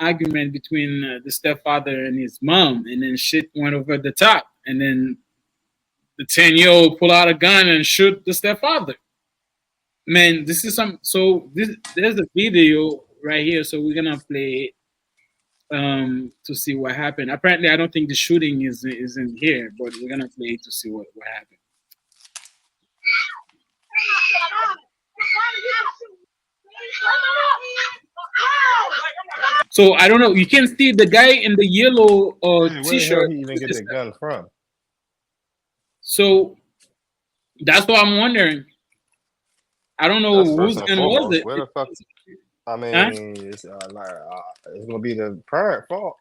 argument between the stepfather and his mom, and then shit went over the top, and then the 10-year-old pull out a gun and shoot the stepfather. Man, this is some. So there's a video right here. So we're gonna play it to see what happened. Apparently, I don't think the shooting is in here, but we're gonna play it to see what happened. So I don't know. You can see the guy in the yellow Where the hell t-shirt. he even get the gun from? So that's what I'm wondering. I don't know That's first whose and gun was foremost. it. Where the fuck? I Huh? mean, it's gonna be the parent fault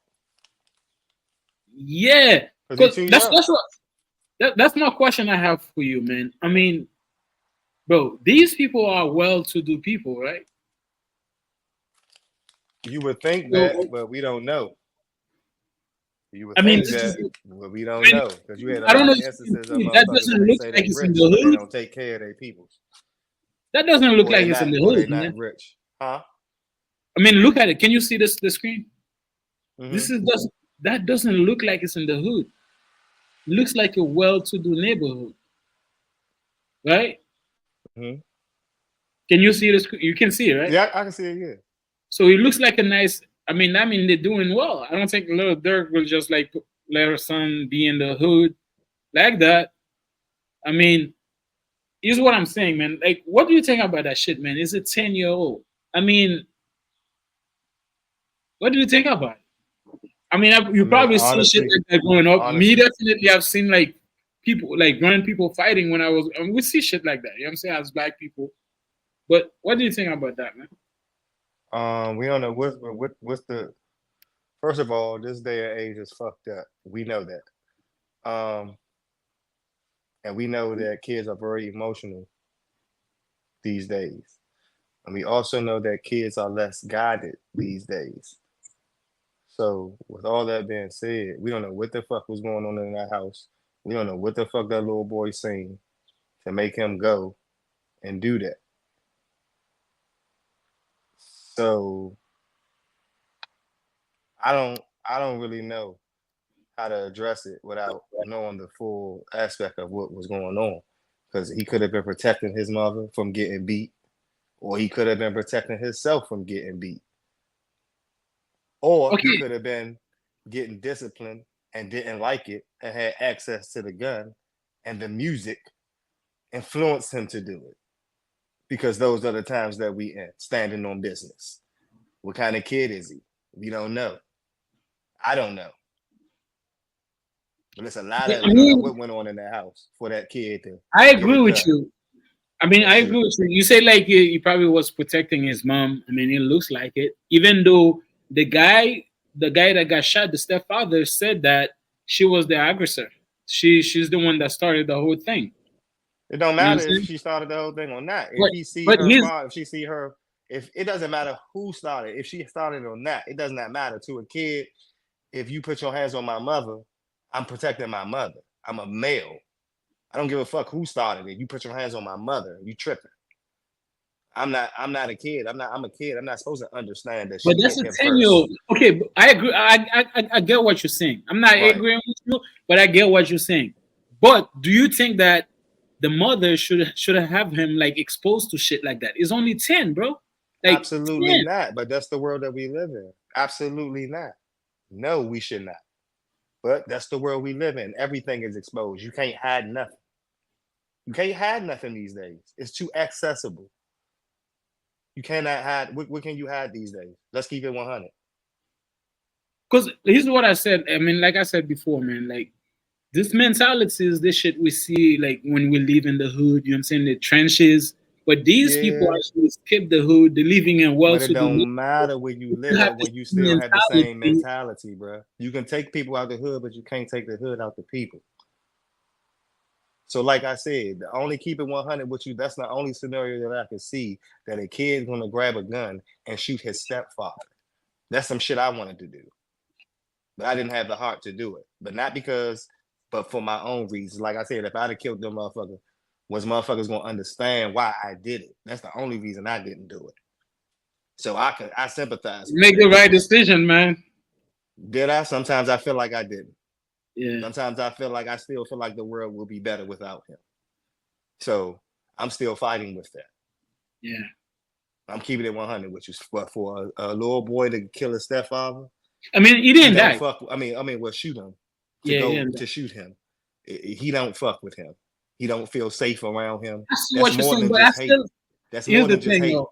Yeah, because he because too that's young. that's what that's my question I have for you, man. I mean, bro, these people are well-to-do people, right? You would think that, So but we don't know. You would I mean, think this is. that, but we I don't mean, know because you had a I don't lot know of if you can instances of see. That motherfuckers doesn't that look say like they it's in the rich, but they hood. don't take care of their people, That doesn't look like it's in the or they hood, not man. rich, huh? I mean, look at it. Can you see this the screen? Mm-hmm. This is does that doesn't look like it's in the hood. It looks like a well-to-do neighborhood, right? Mm-hmm. Can you see this? You can see it, right? Yeah, I can see it. Yeah. So it looks like a nice. I mean, they're doing well. I don't think little Dirk will just like let her son be in the hood like that. I mean, here's what I'm saying, man. Like, what do you think about that shit, man? It's a 10-year-old. I mean, what do you think about it? I mean, I you mean, probably see shit honestly, like that growing up. Me, honestly, definitely, I've seen like people, like grown people fighting when I was. I mean, we see shit like that. You know what I'm saying? As black people. But what do you think about that, man? we don't know what's the. First of all, this day and age is fucked up. We know that. And we know that kids are very emotional these days. And we also know that kids are less guided these days. So, with all that being said, we don't know what the fuck was going on in that house. We don't know what the fuck that little boy saying to make him go and do that. So, I don't really know how to address it without knowing the full aspect of what was going on. Because he could have been protecting his mother from getting beat, or he could have been protecting himself from getting beat, or he Okay, could have been getting disciplined and didn't like it and had access to the gun and the music influenced him to do it because those are the times that we in standing on business. What kind of kid is he? We don't know. I don't know. But it's a lot I of we don't know mean, what went on in that house for that kid to I get a agree with gun you. I mean, and I shoot. agree with you. You say like he probably was protecting his mom. I mean, it looks like it. Even though the guy that got shot, the stepfather said that she was the aggressor. She's the one that started the whole thing. It don't You know what I'm matter if saying? she started the whole thing or not. If But he see but her his father, if she see her, if it doesn't matter who started, if she started or not, it does not matter to a kid. If you put your hands on my mother, I'm protecting my mother. I'm a male. I don't give a fuck who started it. You put your hands on my mother, you tripping. I'm not a kid. I'm a kid. I'm not supposed to understand that but she that's hit a him 10-year-old. first. Okay, but I agree. I get what you're saying. I'm not Right. agreeing with you, but I get what you're saying. But do you think that the mother should have him like exposed to shit like that? It's only 10, bro. Like Absolutely 10. not. But that's the world that we live in. Absolutely not. No, we should not. But that's the world we live in. Everything is exposed. You can't hide nothing. You can't hide nothing these days. It's too accessible. You cannot hide. What can you hide these days? Let's keep it 100. Because here's what I said. I mean, like I said before, man, like this mentality is this shit we see like when we live in the hood, you know what I'm saying, the trenches. But these people Yeah, actually skip the hood, they're living in well but it to do. don't matter where you They live still have at the when you same still have the same mentality. mentality, bro. You can take people out the hood, but you can't take the hood out the people. So, like I said, the only keep it 100 with you, that's the only scenario that I can see that a kid's gonna grab a gun and shoot his stepfather. That's some shit I wanted to do, but I didn't have the heart to do it. But not because, but for my own reasons. Like I said, if I'd have killed them motherfuckers, was motherfuckers gonna understand why I did it? That's the only reason I didn't do it. So I sympathize with Make that. the right decision, man. Did I? Sometimes I feel like I didn't. Yeah, Sometimes I still feel like the world will be better without him. So I'm still fighting with that. yeah. I'm keeping it 100 with you. But for a little boy to kill his stepfather, I mean, he he didn't don't die. fuck. Well, shoot him Yeah, he didn't die. to shoot him. He don't fuck with him. He don't feel safe around him. I see That's what you're more saying, than but I just hate. still. That's Here's more the than just thing, hate. though.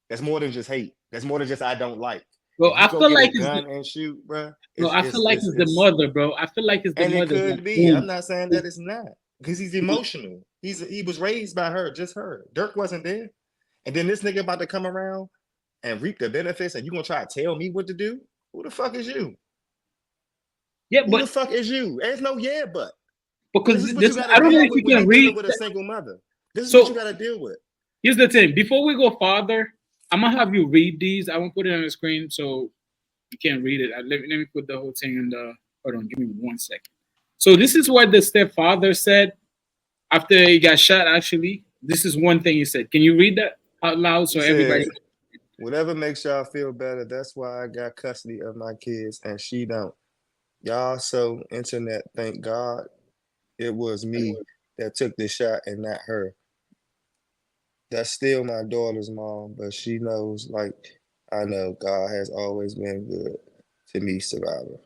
That's more than just hate. That's more than just I don't like. Bro, If you I go feel get like a it's. gun and shoot, bro, No, I feel like it's the mother, bro. I feel like it's the and it mother. could Like, be. I'm boom. not saying that it's not because he's emotional. He was raised by her, just her. Durk wasn't there, and then this nigga about to come around and reap the benefits, and you gonna try to tell me what to do? Who the fuck is you? Yeah, Who the but fuck is you? There's no yeah, but because this is what you this, got I to don't know deal if with you when can you're dealing read. with a single mother. This is what you So got to deal with. here's the thing. Before we go farther, I'm gonna have you read these. I won't put it on the screen so you can't read it. Let me put the whole thing in the. Hold on, give me 1 second. So this is what the stepfather said after he got shot. Actually, this is one thing he said. Can you read that out loud He so said, everybody? "Whatever makes y'all feel better. That's why I got custody of my kids, and she don't. Y'all so internet. Thank God it was me that took the shot and not her. That's still my daughter's mom, but she knows, like I know, God has always been good to me, survivor.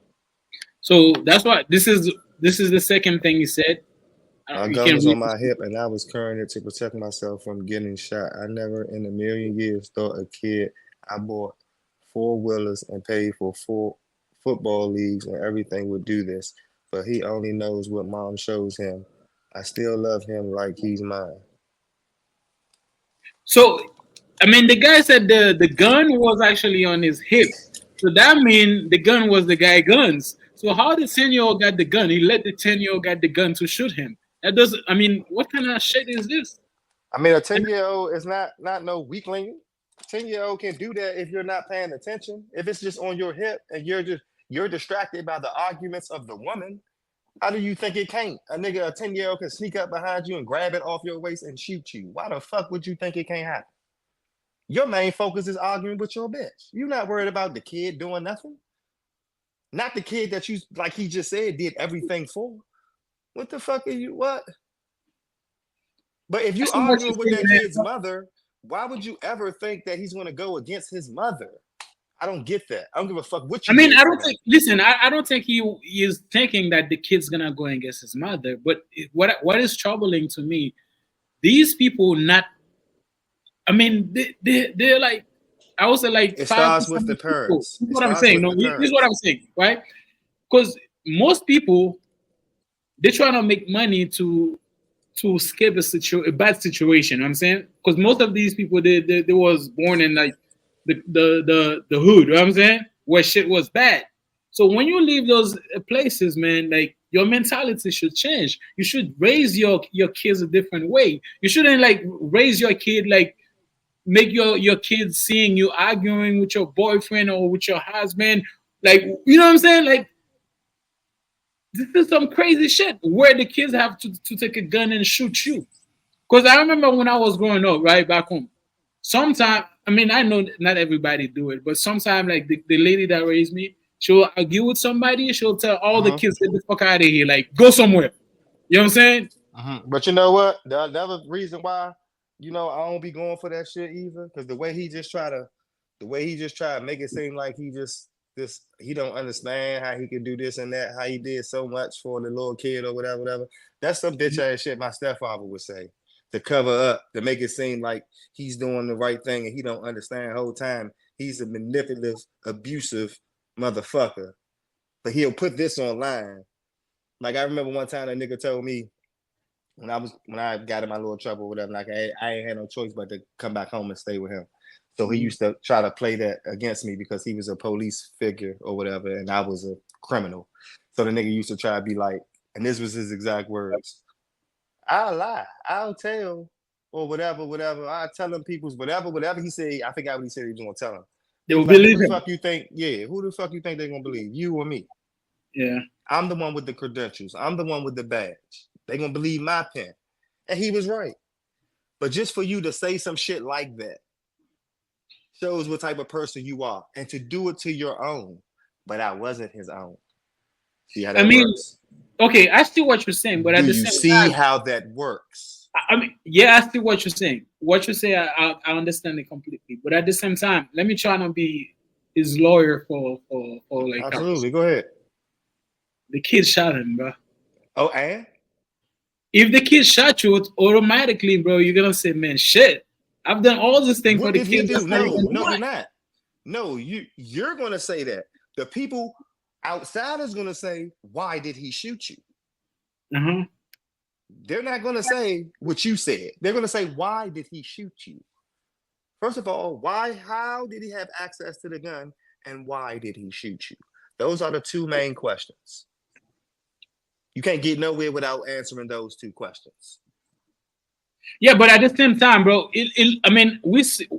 So that's what this is the second thing he said. My You gun can was read on this. my hip, and I was carrying it to protect myself from getting shot. I never in a million years thought a kid I bought four wheelers and paid for four football leagues and everything would do this, but he only knows what mom shows him. I still love him like he's mine. So, I mean, the guy said the gun was actually on his hip. So that means the gun was the guy guns. So how the 10-year-old got the gun? He let the 10-year-old get the gun to shoot him. That doesn't. I mean, what kind of shit is this? I mean, a 10-year-old is not no weakling. 10-year-old can do that if you're not paying attention. If it's just on your hip and you're distracted by the arguments of the woman, how do you think it can't? A 10-year-old can sneak up behind you and grab it off your waist and shoot you. Why the fuck would you think it can't happen? Your main focus is arguing with your bitch. You're not worried about the kid doing nothing. Not the kid that you, like he just said, did everything for. What the fuck are you? What? But if you That's what you're arguing with saying, that kid's man. mother, why would you ever think that he's going to go against his mother? I don't get that. I don't give a fuck what I you mean, did I for don't him. think. Listen, I don't think he is thinking that the kid's gonna go against his mother. But what is troubling to me, these people not. I mean, they're like, I would say like It five starts with percent the of people. parents. This is It what I'm starts saying. with No, the this is what I'm parents. saying, right? Because most people they're trying to make money to escape a bad situation. You know what I'm saying, because most of these people they was born in like the hood. You know what I'm saying, where shit was bad. So when you leave those places, man, like your mentality should change. You should raise your kids a different way. You shouldn't like raise your kid like make your kids seeing you arguing with your boyfriend or with your husband. Like, you know what I'm saying? Like, this is some crazy shit where the kids have to take a gun and shoot you. Because I remember when I was growing up, right back home, sometimes, I mean, I know not everybody do it, but sometimes, like the lady that raised me, she'll argue with somebody, she'll tell all the Uh-huh. kids, get the fuck out of here, like, go somewhere. You know what I'm saying? Uh-huh. But you know what? The other reason why, I don't be going for that shit either, because the way he just tried to make it seem like he don't understand how he can do this and that, how he did so much for the little kid or whatever, whatever. That's some bitch ass shit my stepfather would say to cover up, to make it seem like he's doing the right thing and he don't understand the whole time. He's a manipulative, abusive motherfucker. But he'll put this online. Like I remember one time a nigga told me when I got in my little trouble, whatever, like I ain't had no choice but to come back home and stay with him. So he Mhm. used to try to play that against me because he was a police figure or whatever, and I was a criminal. So the nigga used to try to be like, and this was his exact words: "I'll lie, I'll tell, or whatever, whatever. I tell him people's whatever he said. I forgot what he said he was gonna tell him. They He will was like, "Who believe the him. fuck you think? Yeah, who the fuck you think they're gonna believe? You or me? Yeah. I'm the one with the credentials. I'm the one with the badge. They gonna believe my pen." And he was right. But just for you to say some shit like that, shows what type of person you are, and to do it to your own. But I wasn't his own. See how I that mean, works? okay, I see what you're saying, but at Do the you same see time, how that works? I mean, yeah, I see what you're saying. What you say, I understand it completely. But at the same time, let me try to be his lawyer for like Absolutely. Go ahead. the kid shot him, bro. Oh, and If the kid shot you, automatically, bro, you're gonna say, man, shit. I've done all this thing for what the did he kids. do? That's not even No, you're what. not. No, you're gonna say that. The people outside is gonna say, why did he shoot you? Uh-huh. They're not gonna say what you said. They're gonna say, why did he shoot you? First of all, how did he have access to the gun? And why did he shoot you? Those are the two main questions. You can't get nowhere without answering those two questions. Yeah, but at the same time, bro, I mean,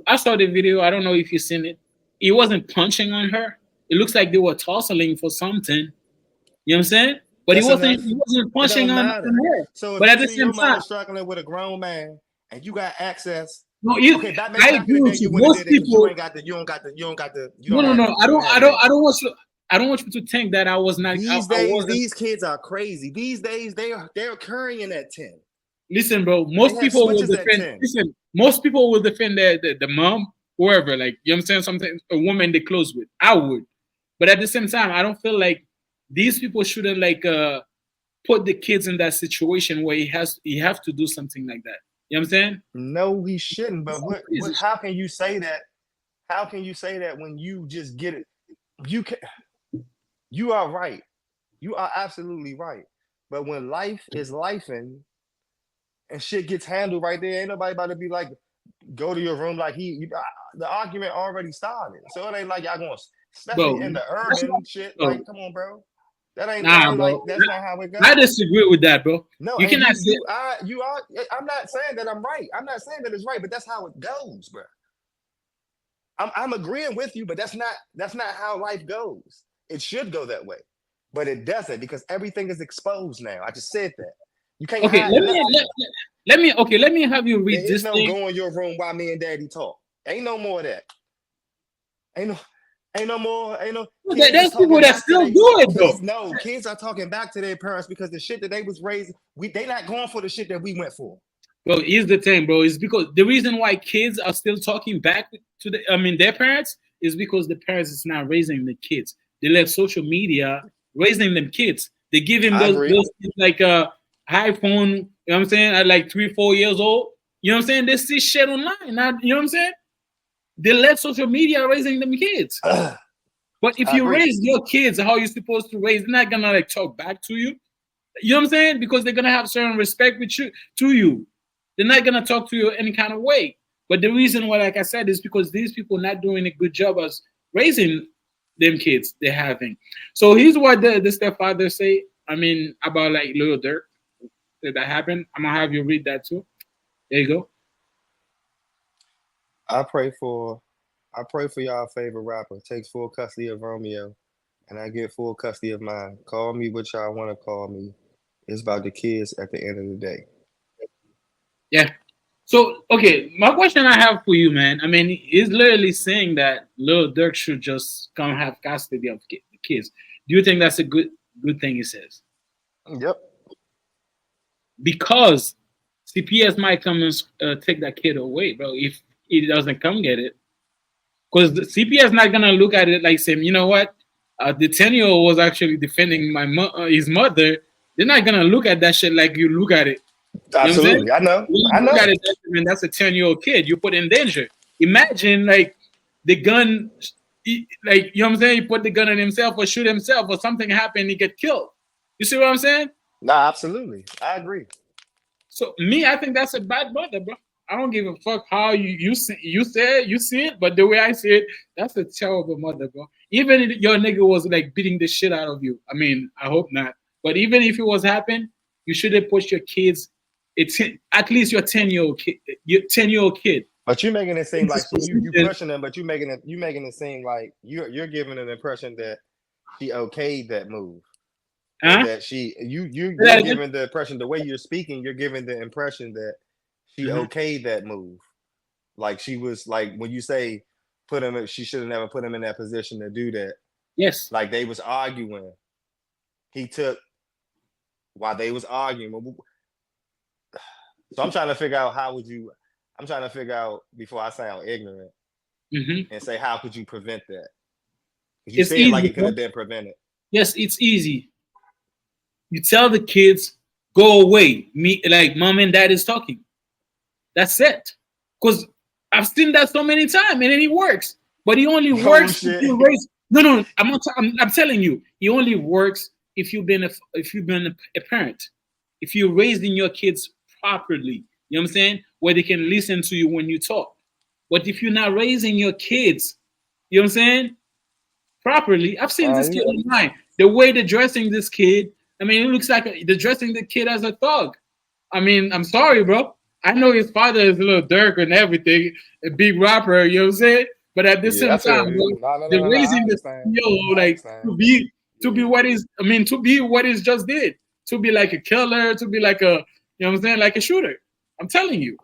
I saw the video. I don't know if you've seen it. He wasn't punching on her. It looks like they were tussling for something. You know what I'm saying? But he That's wasn't. enough. He wasn't It punching don't on matter. her. So if But at you the see same your time, mother struggling with a grown man and you got access, no, okay, maybe I back in agree the day with you you. wouldn't have Most did it because you people. ain't got the, you don't got the, you don't got the, you No, don't no, have, no. you don't have that. I don't want you. I don't want you to think that I was not. These I days, wasn't. these kids are crazy. These days, they're carrying at 10. Listen, bro. They Most have people will switches at defend. 10. Listen, most people will defend the mom, whoever. Like you know what I'm saying, something a woman they close with. I would, but at the same time, I don't feel like these people shouldn't like put the kids in that situation where he have to do something like that. You know what I'm saying? No, he shouldn't. But Crazy how can you say that? How can you say that when you just get it? You can, you are right. You are absolutely right. But when life is life and shit gets handled right there, ain't nobody about to be like, go to your room like the argument already started. So it ain't like y'all going, especially bro. in the That's urban not, shit. bro. Like, come on, bro. That Nah, ain't like bro. that's not how it I goes. disagree with that, bro. No, You and cannot say you are. I'm not saying that I'm right. I'm not saying that it's right, but that's how it goes, bro. I'm agreeing with you, but that's not how life goes. It should go that way, but it doesn't because everything is exposed now. I just said that. You can't okay. hide nothing. Let me have you There read is this no thing. go in your room while me and daddy talk. Ain't no more of that. Ain't no, ain't no more. Ain't no kids is There's people talking that back to still their do it though. kids. No, kids are talking back to their parents because the shit that they was raised, they not going for the shit that we went for. Bro, here's the thing, bro. Is because the reason why kids are still talking back to their parents is because the parents is not raising the kids. They let social media raising them kids. They give him I agree. those kids like iPhone. You know what I'm saying? At like 3, 4 years old. You know what I'm saying? They see shit online. Not, you know what I'm saying? They let social media raising them kids. But if I you agree. raise your kids how you're supposed to raise, they're not gonna like talk back to you. You know what I'm saying? Because they're gonna have certain respect with you to you. They're not gonna talk to you any kind of way. But the reason why, like I said, is because these people not doing a good job as raising them kids they're having. So here's what the stepfather say. I mean about like little Durk that happened. I'm gonna have you read that too. There you go. I pray for I pray for y'all favorite rapper takes full custody of Romeo, and I get full custody of mine. Call me what y'all want to call me. It's about the kids at the end of the day. Yeah. So okay, my question I have for you, man. I mean, he's literally saying that Lil Durk should just come have custody of the kids. Do you think that's a good thing he says? Yep. Because CPS might come and take that kid away, bro. If he doesn't come get it, because the CPS not gonna look at it like saying, you know what, the 10-year-old was actually defending his mother. They're not gonna look at that shit like you look at it. You know what I'm saying? Absolutely. I know. When I you look know. at it, man, that's a 10-year-old kid you put in danger. Imagine like the gun, like you know what I'm saying. He put the gun on himself or shoot himself or something happened, he get killed. You see what I'm saying? Nah, absolutely. I agree. So me, I think that's a bad mother, bro. I don't give a fuck how you see it, but the way I see it, that's a terrible mother, bro. Even if your nigga was like beating the shit out of you. I mean, I hope not. But even if it was happen, you should have pushed your kids. It's at least your 10-year-old kid. Your 10-year-old kid. But you making it seem In like this see you position, pushing them, but you making it seem like you're giving an impression that she okayed that move. Or huh? that she Say you're that again? giving the impression the way you're speaking, you're giving the impression that she Uh-huh. okayed that move. Like she was like when you say She should have never put him in that position to do that. Yes. Like they was arguing. He took while they was arguing. So I'm trying to figure out I'm trying to figure out before I sound ignorant and say how could you prevent that? Because you It's said like easy, it could bro. have been prevented. Yes, it's easy. You tell the kids, go away. Me, like mom and dad is talking. That's it. Because I've seen that so many times, and then it works. But it only Oh works if shit. you raise. No, no, I'm telling you, it only works if you've been a parent, if you're raising your kids properly. You know what I'm saying? Where they can listen to you when you talk. But if you're not raising your kids, you know what I'm saying? Properly. I've seen this kid online. The way they're dressing this kid, I mean, it looks like they're dressing the kid as a thug. I mean, I'm sorry, bro. I know his father is a little Durk and everything, a big rapper, you know what I'm saying? But at the Yeah, I same time, feel you. bro, they're No. I raising the understand. CEO I like understand. to be Yeah. what is I mean, to be what he's just did. To be like a killer, to be like a you know what I'm saying, like a shooter. I'm telling you.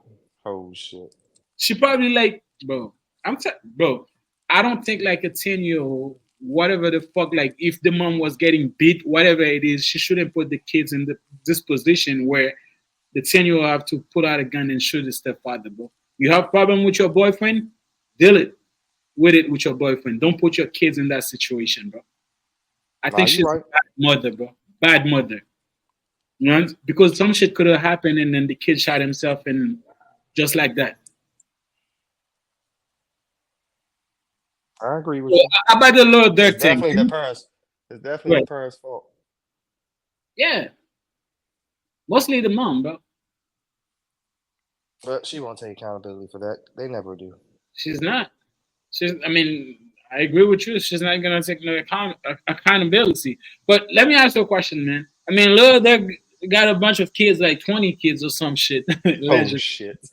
Oh shit. She probably like, bro. Bro. I don't think like a 10-year-old, whatever the fuck, like if the mom was getting beat, whatever it is, she shouldn't put the kids in this position where the 10-year-old have to pull out a gun and shoot his stepfather, bro. You have problem with your boyfriend, deal it with your boyfriend. Don't put your kids in that situation, bro. I Nah, think you she's a right. bad mother, bro. Bad mother. You know, because some shit could have happened and then the kid shot himself and just like that. I agree So with you. how about the little It's dirt thing? definitely the parents. It's definitely the Right. parents' fault. Yeah. Mostly the mom, bro. But she won't take accountability for that. They never do. She's not. I mean, I agree with you. She's not gonna take no accountability. But let me ask you a question, man. I mean, Lil they got a bunch of kids, like 20 kids or some shit, Oh allegedly. shit.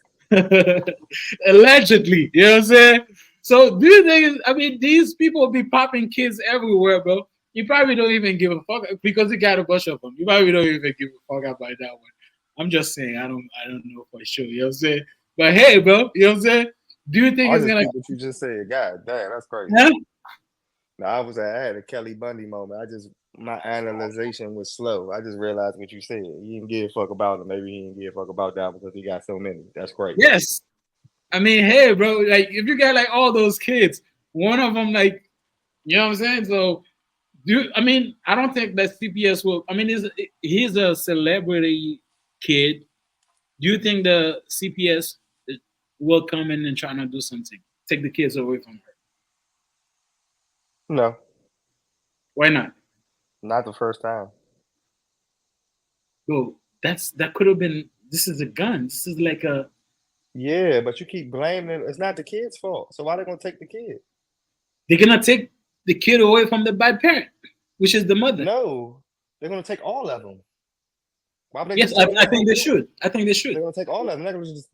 Allegedly, you know what I'm saying? So do you think? I mean, these people be popping kids everywhere, bro. You probably don't even give a fuck because you got a bunch of them. You probably don't even give a fuck about that one. I'm just saying, I don't know for sure. You know what I'm saying? But hey, bro, you know what I'm saying? Do you think I it's just gonna? peeped what you just said. God damn, that's crazy. Huh? Now I had a Kelly Bundy moment. My analyzation was slow. I just realized what you said. He didn't give a fuck about him. Maybe he didn't give a fuck about that because he got so many. That's crazy. Yes. I mean, hey, bro, like if you got like all those kids, one of them, like, you know what I'm saying? So, I mean, I don't think that CPS will. I mean, he's a celebrity kid. Do you think the CPS will come in and try to do something, take the kids away from her? No, Why not? not the first time. Bro, that could have been. This is a gun. This is like a. Yeah, but you keep blaming it. It's not the kid's fault. So why they gonna take the kid? They're gonna take the kid away from the bad parent, which is the mother. No, they're gonna take all of them. Why would they Yes, just take I one? think they should. I think they should. They're gonna take all of them.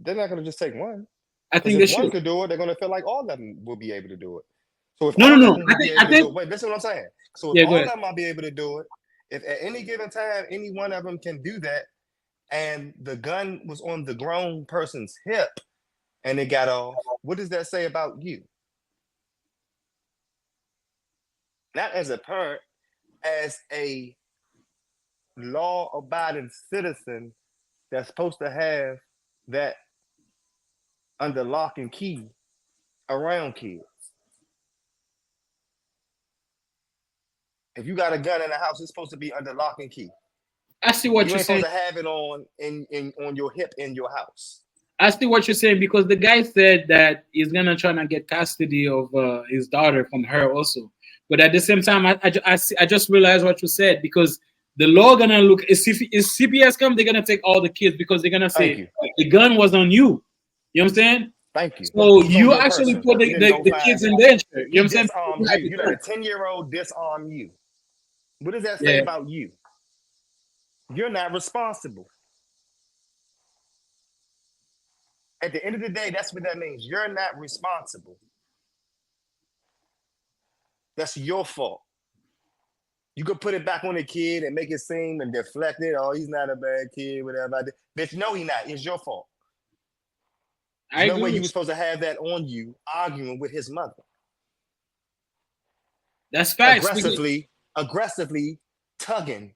They're not gonna just take one. I Because think they if one should. could do it, they're gonna feel like all of them will be able to do it. So if No, no, all of no. them will be I able to do think. it, wait, this is what I'm saying. So if Yeah, go all of ahead. them might be able to do it, if at any given time any one of them can do that, and the gun was on the grown person's hip and it got off, what does that say about you? Not as a parent, as a law-abiding citizen that's supposed to have that under lock and key around kids. If you got a gun in the house, it's supposed to be under lock and key. I see what You you're ain't supposed saying. to have it on your hip in your house. I see what you're saying because the guy said that he's gonna try to get custody of his daughter from her also. But at the same time, I just realized what you said because the law gonna look if CPS come, they're gonna take all the kids because they're gonna Thank say you. the gun was on you. You know what I'm saying? Thank you. So It was on you your actually person. put You didn't go the find kids it. in danger. You know what He I'm saying? disarmed you. You let a 10-year-old disarm you. What does that say Yeah. about you? You're not responsible. At the end of the day, that's what that means. You're not responsible. That's your fault. You could put it back on the kid and make it seem and deflect it. Oh, he's not a bad kid, whatever. Bitch, no, he not. It's your fault. There's I no agree way with you you. were supposed to have that on you arguing with his mother. That's facts. Aggressively tugging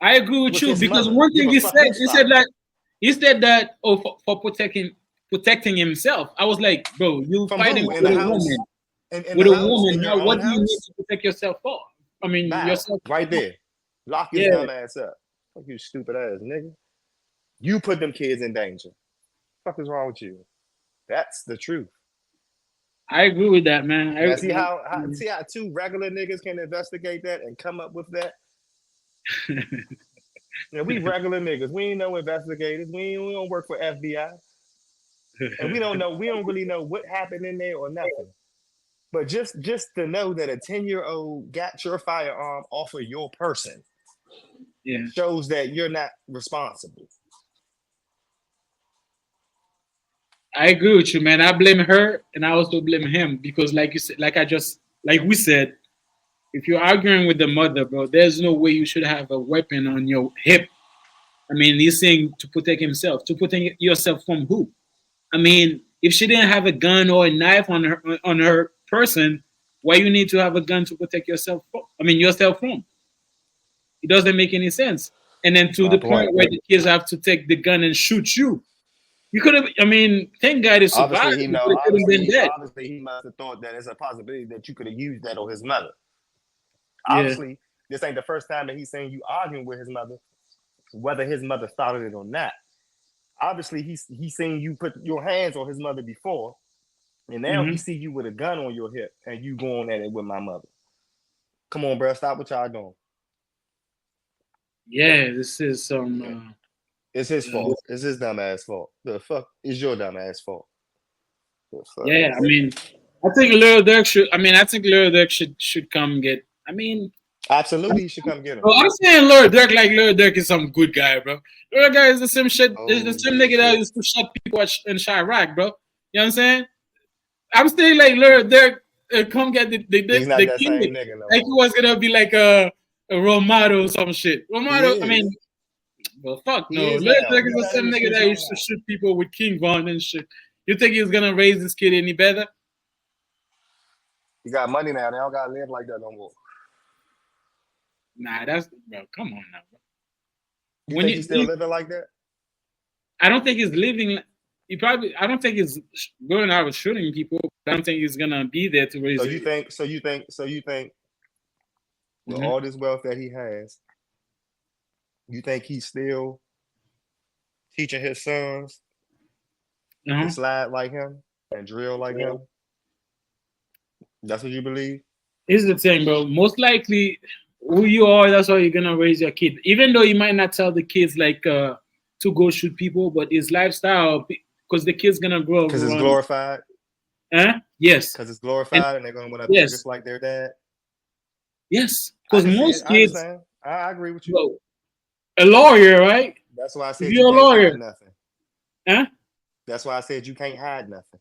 I agree with with you his because mother. one Give thing a fuck who he said started that it. for protecting himself. I was like, bro, you From fighting who? In with the a house? woman, In the with a house? woman. In your Now, own what do you need house? to protect yourself for? I mean, Bow. yourself. Right there. Lock his Yeah, dumb ass up. Fuck you, stupid ass nigga. You put them kids in danger. Fuck is wrong with you? That's the truth. I agree with that, man. Now see how two regular niggas can investigate that and come up with that? Now, we regular niggas. We ain't no investigators. We don't work for FBI. And we don't really know what happened in there or nothing. But just to know that a 10-year-old got your firearm off of your person Yeah, shows that you're not responsible. I agree with you, man. I blame her, and I also blame him because, like you said, like we said, if you're arguing with the mother, bro, there's no way you should have a weapon on your hip. I mean, he's saying to protect himself. To protect yourself from who? I mean, if she didn't have a gun or a knife on her person, why you need to have a gun to protect yourself from? I mean, yourself from? It doesn't make any sense. And then to My the point point. where the kids have to take the gun and shoot you. You could have. I mean, thank God it survived, but it could have been dead. Obviously he must have thought that it's a possibility that you could have used that on his mother. Yeah. Obviously, this ain't the first time that he's saying you arguing with his mother, whether his mother started it or not. Obviously, he's seen you put your hands on his mother before, and now he Hmm. see you with a gun on your hip, and you going at it with my mother. Come on, bro, stop what y'all doing. Yeah. This is some. It's his fault. It's his dumb ass fault. The fuck is your dumb ass fault? The fuck? Yeah. I mean, I think Lil Durk should. I mean, I think Lil Durk should come get. I mean, Absolutely, you should come get him. bro, I'm saying Lil Durk like Lil Durk is some good guy, bro. Lil Durk is the same shit. Is the Oh same nigga that shit! used to shot people in Chirac, bro. You know what I'm saying? I'm still like Lil Durk. Come get He's not the that kid. same nigga no Like he more. was gonna be like a role model or some shit. Role He model. I mean, is. well, fuck He no. is Lil now. Durk is He's the not in same the nigga streets that no used to more. shoot people with King Von and shit. You think he's gonna raise this kid any better? He got money now. They don't gotta live like that no more. Nah, that's bro. Come on now, bro. You When think he's still living like that? I don't think he's living. He probably. I don't think he's going out shooting people. I don't think he's gonna be there to raise So it. you think? With Mhm. all this wealth that he has, you think he's still teaching his sons to Uh-huh. slide like him and drill like him? That's what you believe? Here's the thing, bro. Most likely, who you are, that's how you're gonna raise your kid. Even though you might not tell the kids like to go shoot people, but his lifestyle, because the kid's gonna grow up Because it's around. glorified. Yes, Because it's and glorified, and they're gonna want to be yes, just like their dad. yes, I because can see it. most I kids, understand. I agree with you. bro, a lawyer, right? That's why I If said you you're a can't hide lawyer, nothing. huh? That's why I said you can't hide nothing.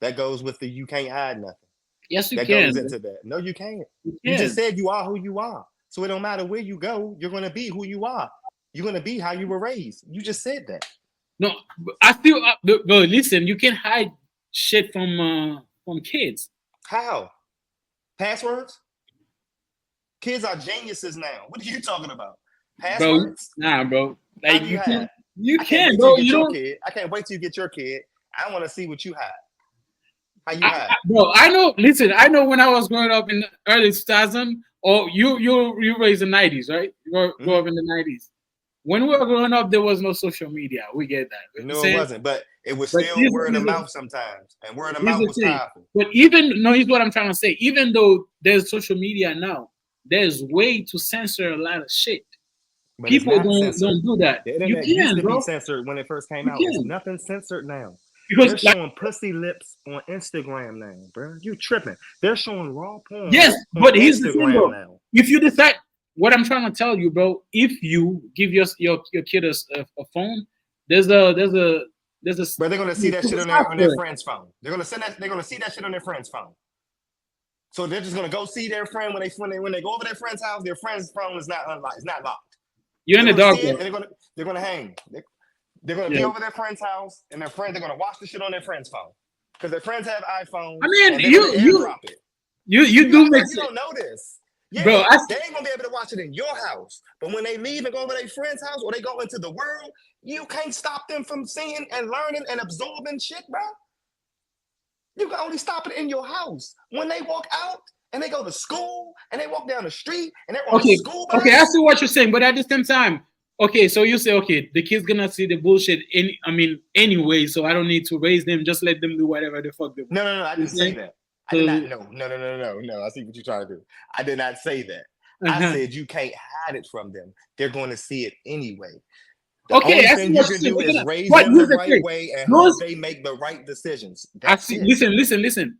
That goes with the you can't hide nothing. Yes, you That can. goes Bro. into that. No, you can't. You You just can. said you are who you are. So it don't matter where you go, you're gonna be who you are. You're gonna be how you were raised. You just said that. No, I feel, bro. Listen, you can hide shit from kids. How? Passwords? Kids are geniuses now. What are you talking about? Bro. Passwords? Nah, bro. How Like do you hide? you I can't can, wait till bro. you get You your don't, kid. I can't wait till you get your kid. I want to see what you hide. How you hide? bro. I know. Listen, I know when I was growing up in the early 2000, or you raised in the 90s, right? You grow up in the 90s. When we were growing up, there was no social media. We get that. You know what I'm No, it saying? wasn't. But it was But still word of mouth sometimes. And word of here's mouth the was thing. powerful. But even no, here's what I'm trying to say. Even though there's social media now, there's way to censor a lot of shit. But it's People not censored. don't do that. The You internet used can, to be bro. censored when it first came You out. It's can nothing censored now. because They're like showing pussy lips on Instagram now, bro. You tripping. They're showing raw porn yes, on but here's the thing, Instagram bro. now. If you decide what I'm trying to tell you, bro, if you give your kid a phone, there's a But they're gonna see that shit on their friend's phone. They're gonna send that. They're gonna see that shit on their friend's phone. So they're just gonna go see their friend when they go over their friend's house. Their friend's phone is not unlocked. It's not locked. You're in They're the gonna dark see it web. and they're gonna hang. They're gonna be Yeah. over their friend's house, and they're gonna watch the shit on their friend's phone because their friends have iPhones, I mean, and they're gonna airdrop it. you You do act make like you sense, don't know this. bro. Yeah, they ain't gonna be able to watch it in your house, but when they leave and go over their friend's house or they go into the world, you can't stop them from seeing and learning and absorbing shit, bro. You can only stop it in your house. When they walk out and they go to school and they walk down the street and they're on a Okay, school bus. okay, I see what you're saying, but at the same time, okay, so you say, okay, the kid's gonna see the bullshit anyway, so I don't need to raise them, just let them do whatever the fuck they want. No, I didn't say that. I did not. No. I see what you're trying to do. I did not say that. I said you can't hide it from them. They're going to see it anyway. The only thing you can do is raise them the right way and hope they make the right decisions. That's it. Listen.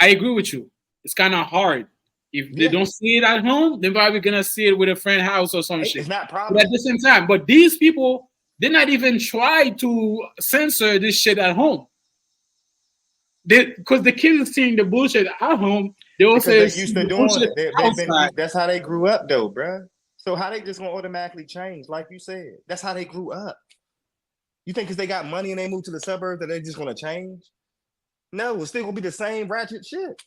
I agree with you. It's kind of hard. If they don't see it at home, they're probably gonna see it with a friend house or some shit. It's not problem. But at the same time, but these people, they're not even try to censor this shit at home. Because the kids are seeing the bullshit at home, they also they're used to doing it. That's how they grew up, though, bruh. So how they just gonna automatically change, like you said? That's how they grew up. You think because they got money and they moved to the suburbs that they just gonna change? No, it's still gonna be the same ratchet shit.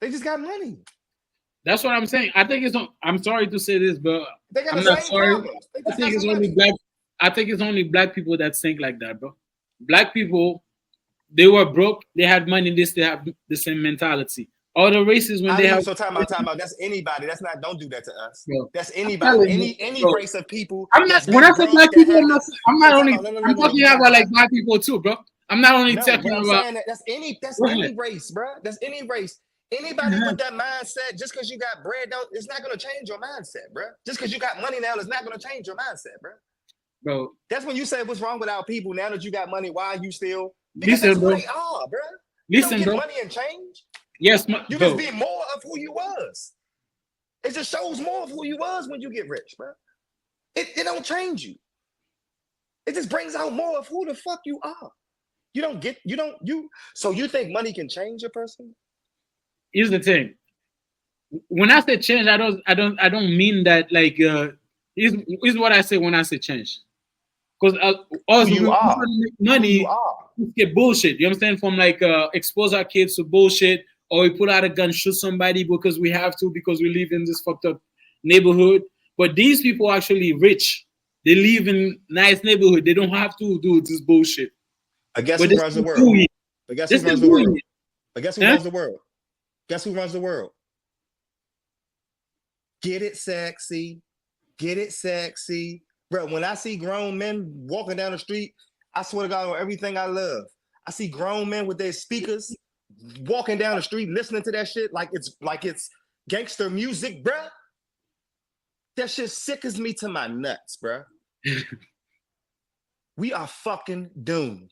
They just got money. That's what I'm saying. I think it's. I'm sorry to say this, but they got I'm the not same sorry. problems. I think it's only black. I think it's only black people that think like that, bro. Black people, they were broke. They had money. They have the same mentality. All the races when they have. So time out. That's anybody. That's not. Don't do that to us. Bro, that's anybody. Any race of people. I'm not. When I say black people, I'm not only. I'm talking about like black people too, bro. I'm not only talking about. That's any race, bro. That's any race. Anybody with that mindset, just because you got bread, it's not gonna change your mindset, bro. Just because you got money now, it's not gonna change your mindset, bro. Bro, that's when you say, "What's wrong with our people?" Now that you got money, why are you still? Because that's who they are, bro. You don't get money and change. Yes, you just be more of who you was. It just shows more of who you was when you get rich, bro. It don't change you. It just brings out more of who the fuck you are. So you think money can change a person? Here's the thing. When I say change, I don't mean that like is what I say when I say change. Because also you are. Money you get bullshit. You understand? From like expose our kids to bullshit, or we pull out a gun, shoot somebody because we have to, because we live in this fucked up neighborhood. But these people are actually rich. They live in nice neighborhood. They don't have to do this bullshit. I guess who runs the world? I guess who runs the world? I guess who runs the world? Guess who runs the world? Get it sexy. Get it sexy. Bro, when I see grown men walking down the street, I swear to God on everything I love. I see grown men with their speakers walking down the street listening to that shit like it's gangster music, bro. That shit sickens me to my nuts, bro. We are fucking doomed.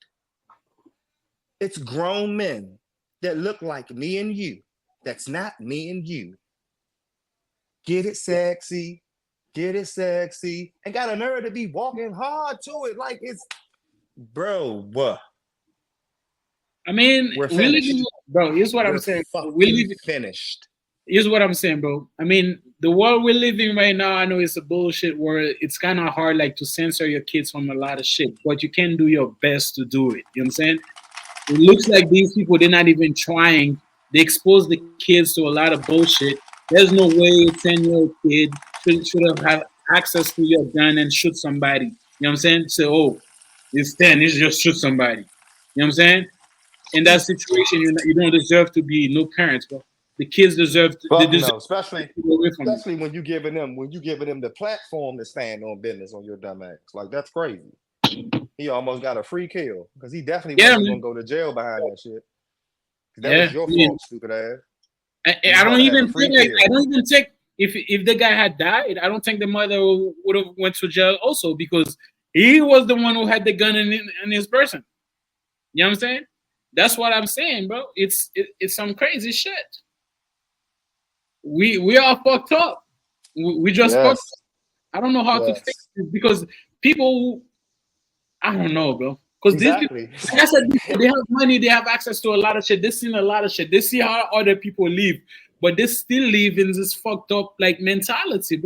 It's grown men that look like me and you. That's not me and you. Get it sexy. Get it sexy. And got a nerve to be walking hard to it like it's, bro, what? I mean, we're finished. Bro, here's what I'm saying. We're finished. Here's what I'm saying, bro. I mean, the world we're living right now, I know it's a bullshit world. It's kind of hard like to censor your kids from a lot of shit, but you can do your best to do it. You know what I'm saying? It looks like these people, they're not even trying. They expose the kids to a lot of bullshit. There's no way a 10-year-old kid should have had access to your gun and shoot somebody. You know what I'm saying? Say, oh, it's 10, he should just shoot somebody. You know what I'm saying? In that situation, you don't deserve to be no parents, bro. The kids deserve to. No, especially when you giving them the platform to stand on business on your dumb ass. Like, that's crazy. He almost got a free kill because he definitely wasn't gonna go to jail behind that shit. That was your fault, stupid ass. I don't even think if the guy had died, I don't think the mother would have went to jail also, because he was the one who had the gun in his person. You know what I'm saying? That's what I'm saying, bro. It's some crazy shit. We are fucked up. We just fucked up. I don't know how to fix it, because people, I don't know, bro. Because these people, like I said, they have money, they have access to a lot of shit. They've seen a lot of shit. They see how other people live, but they still live in this fucked up like mentality, bro.